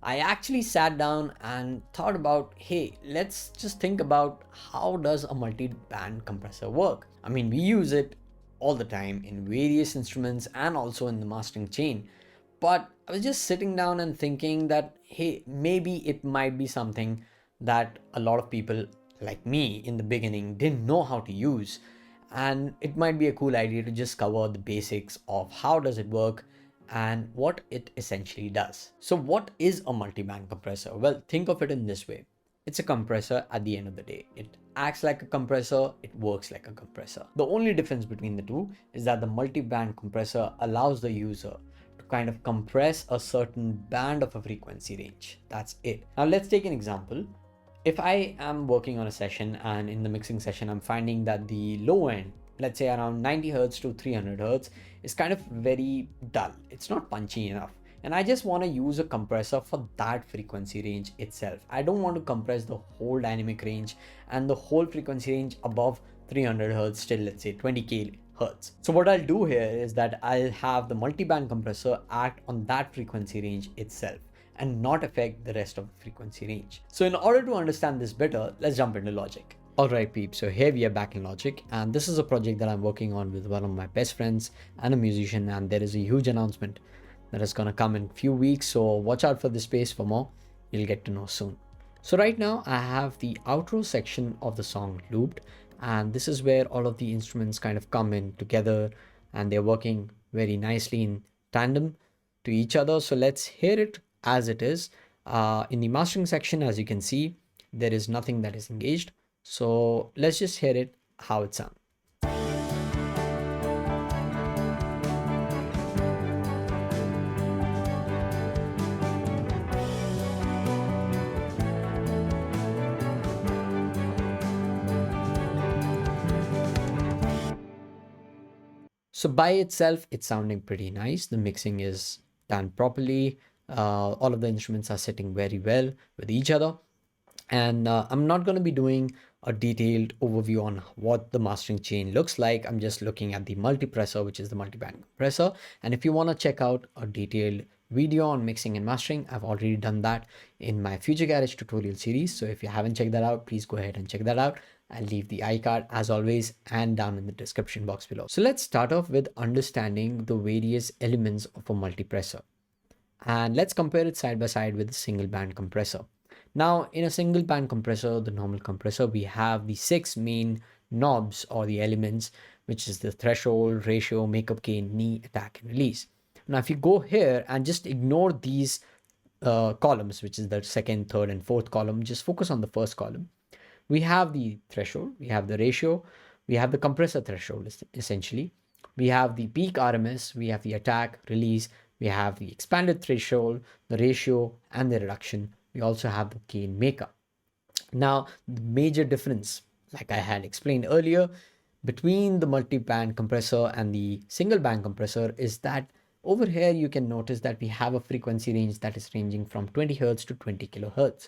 I actually sat down and thought about, hey, let's just think about how does a multi-band compressor work? I mean, we use it all the time in various instruments and also in the mastering chain. But I was just sitting down and thinking that, hey, maybe it might be something that a lot of people like me in the beginning didn't know how to use. And it might be a cool idea to just cover the basics of how does it work and what it essentially does. So what is a multiband compressor? Well, think of it in this way. It's a compressor at the end of the day. It acts like a compressor, it works like a compressor. The only difference between the two is that the multiband compressor allows the user to kind of compress a certain band of a frequency range. That's it. Now let's take an example. If I am working on a session and in the mixing session, I'm finding that the low end, let's say around 90 hertz to 300 hertz, is kind of very dull. It's not punchy enough. And I just want to use a compressor for that frequency range itself. I don't want to compress the whole dynamic range and the whole frequency range above 300 hertz till, let's say, 20k hertz. So what I'll do here is that I'll have the multiband compressor act on that frequency range itself and not affect the rest of the frequency range. So in order to understand this better, let's jump into Logic. Alright peeps, so here we are back in Logic, and this is a project that I'm working on with one of my best friends and a musician, and there is a huge announcement that is gonna come in a few weeks, so watch out for this space for more. You'll get to know soon. So right now I have the outro section of the song looped, and this is where all of the instruments kind of come in together and they're working very nicely in tandem to each other. So let's hear it as it is. In the mastering section, as you can see, there is nothing that is engaged. So let's just hear it how it sounds. So by itself, it's sounding pretty nice. The mixing is done properly. All of the instruments are sitting very well with each other. And I'm not going to be doing a detailed overview on what the mastering chain looks like. I'm just looking at the multipressor, which is the multiband compressor. And if you want to check out a detailed video on mixing and mastering, I've already done that in my Future Garage tutorial series. So if you haven't checked that out, please go ahead and check that out. I'll leave the iCard as always and down in the description box below. So let's start off with understanding the various elements of a multipressor. And let's compare it side by side with a single band compressor. Now, in a single band compressor, the normal compressor, we have the 6 main knobs or the elements, which is the threshold, ratio, makeup gain, knee, attack, and release. Now, if you go here and just ignore these columns, which is the second, third, and fourth column, just focus on the first column. We have the threshold, we have the ratio, we have the compressor threshold, essentially. We have the peak RMS, we have the attack, release, we have the expanded threshold, the ratio, and the reduction. We also have the gain maker. Now, the major difference, like I had explained earlier, between the multi-band compressor and the single band compressor is that over here you can notice that we have a frequency range that is ranging from 20 hertz to 20 kilohertz.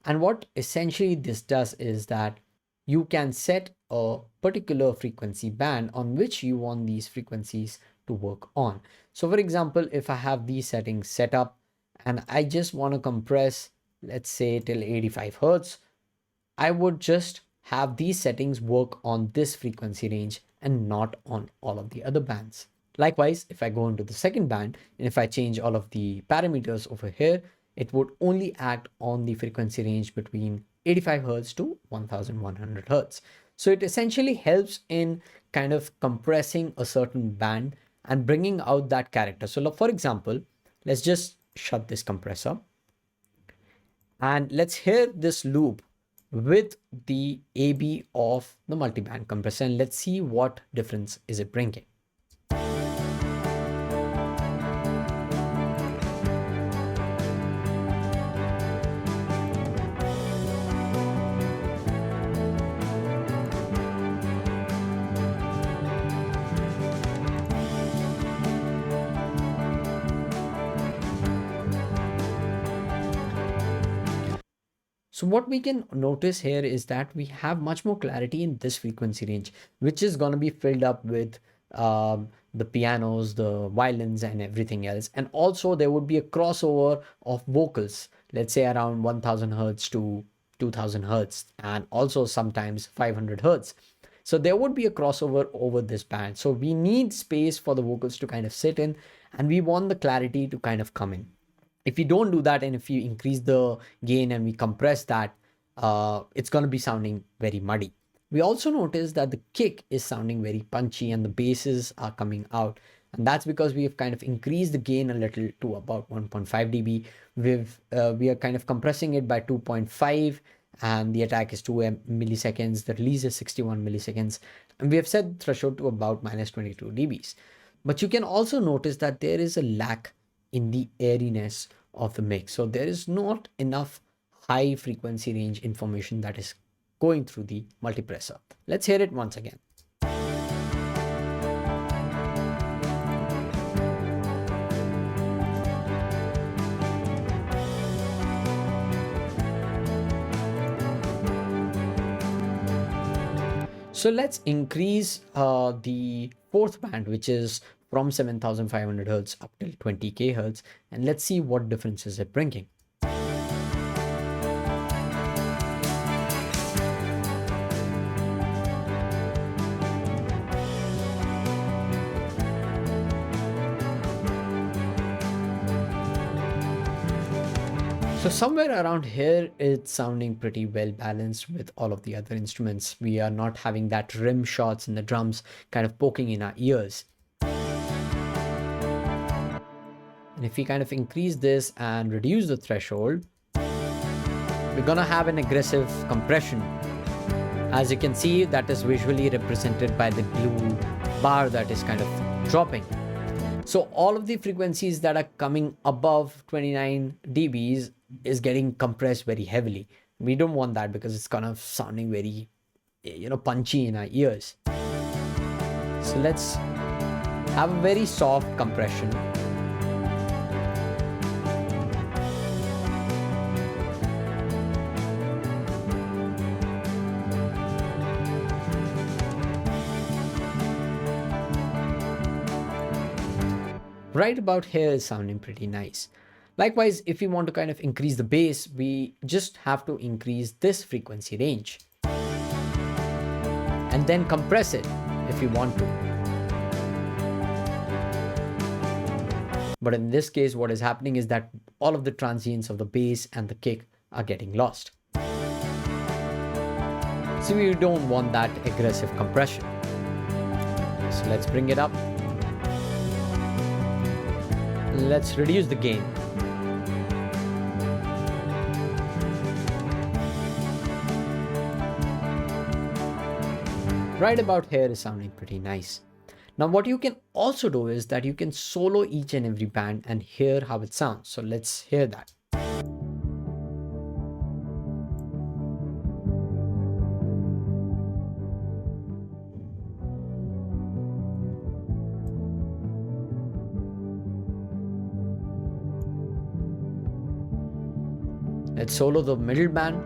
And what essentially this does is that you can set a particular frequency band on which you want these frequencies to work on. So for example, if I have these settings set up and I just want to compress, let's say till 85 hertz, I would just have these settings work on this frequency range and not on all of the other bands. Likewise, if I go into the second band and if I change all of the parameters over here, it would only act on the frequency range between 85 hertz to 1100 hertz. So it essentially helps in kind of compressing a certain band and bringing out that character. So for example, let's just shut this compressor and let's hear this loop with the AB of the multiband compressor and let's see what difference is it bringing. So what we can notice here is that we have much more clarity in this frequency range, which is going to be filled up with the pianos, the violins, and everything else. And also there would be a crossover of vocals, let's say around 1000 hertz to 2000 hertz, and also sometimes 500 hertz. So there would be a crossover over this band. So we need space for the vocals to kind of sit in, and we want the clarity to kind of come in. If you don't do that, and if you increase the gain and we compress that, it's going to be sounding very muddy. We also notice that the kick is sounding very punchy and the basses are coming out. And that's because we have kind of increased the gain a little to about 1.5 dB. We are kind of compressing it by 2.5, and the attack is 2 milliseconds. The release is 61 milliseconds. And we have set the threshold to about minus 22 dBs. But you can also notice that there is a lack in the airiness of the mix. So there is not enough high frequency range information that is going through the multipressor. Let's hear it once again. So let's increase the fourth band, which is from 7500 hertz up till 20k hertz, and let's see what differences it's bringing. So somewhere around here, it's sounding pretty well balanced with all of the other instruments. We are not having that rim shots in the drums kind of poking in our ears. And if we kind of increase this and reduce the threshold, we're gonna have an aggressive compression. As you can see, that is visually represented by the blue bar that is kind of dropping. So all of the frequencies that are coming above 29 dBs is getting compressed very heavily. We don't want that because it's kind of sounding very, punchy in our ears. So let's have a very soft compression. Right about here is sounding pretty nice. Likewise, if we want to kind of increase the bass, we just have to increase this frequency range and then compress it if you want to. But in this case, what is happening is that all of the transients of the bass and the kick are getting lost. So we don't want that aggressive compression. So let's bring it up. Let's reduce the gain. Right about here is sounding pretty nice. Now what you can also do is that you can solo each and every band and hear how it sounds. So let's hear that. Let's solo the middle band.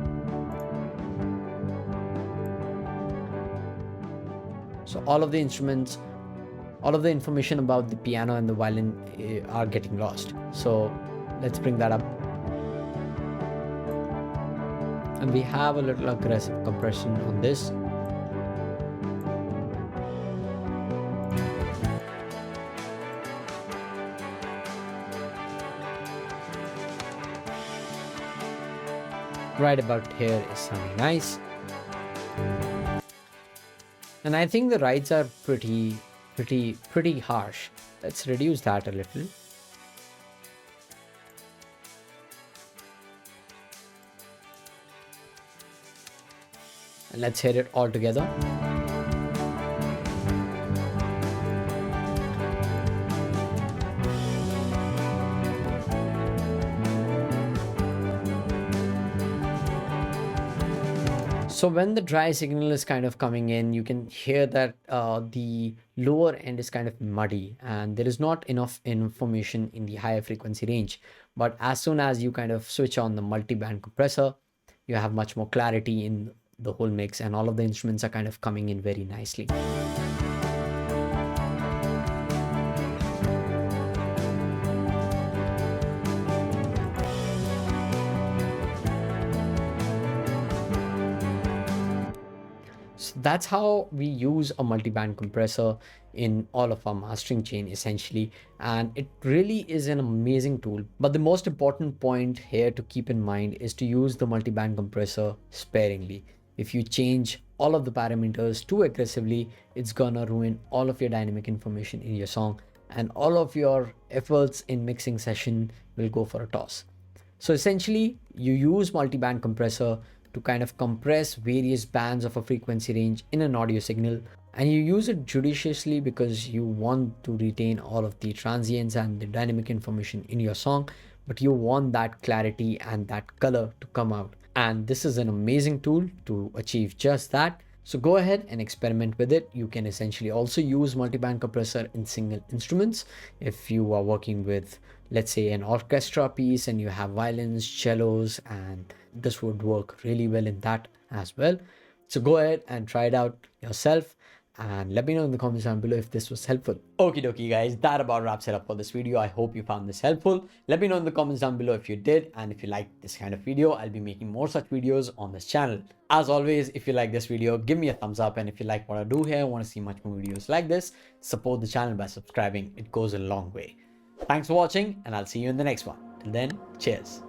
So all of the instruments, all of the information about the piano and the violin are getting lost. So let's bring that up. And we have a little aggressive compression on this. Right about here is sounding nice. And I think the rides are pretty harsh. Let's reduce that a little. And let's hear it all together. So when the dry signal is kind of coming in, you can hear that the lower end is kind of muddy and there is not enough information in the higher frequency range. But as soon as you kind of switch on the multiband compressor, you have much more clarity in the whole mix and all of the instruments are kind of coming in very nicely. So that's how we use a multiband compressor in all of our mastering chain essentially, and it really is an amazing tool. But the most important point here to keep in mind is to use the multiband compressor sparingly. If you change all of the parameters too aggressively, it's gonna ruin all of your dynamic information in your song, and all of your efforts in mixing session will go for a toss. So essentially, you use multiband compressor to kind of compress various bands of a frequency range in an audio signal, and you use it judiciously because you want to retain all of the transients and the dynamic information in your song, but you want that clarity and that color to come out. And this is an amazing tool to achieve just that. So go ahead and experiment with it. You can essentially also use multiband compressor in single instruments. If you are working with, let's say, an orchestra piece and you have violins, cellos, and this would work really well in that as well. So go ahead and try it out yourself and let me know in the comments down below if this was helpful. Okie dokie guys, that about wraps it up for this video. I hope you found this helpful. Let me know in the comments down below if you did, and if you liked this kind of video, I'll be making more such videos on this channel. As always, if you like this video, give me a thumbs up, and if you like what I do here, want to see much more videos like this, support the channel by subscribing. It goes a long way. Thanks for watching, and I'll see you in the next one. Till then, cheers.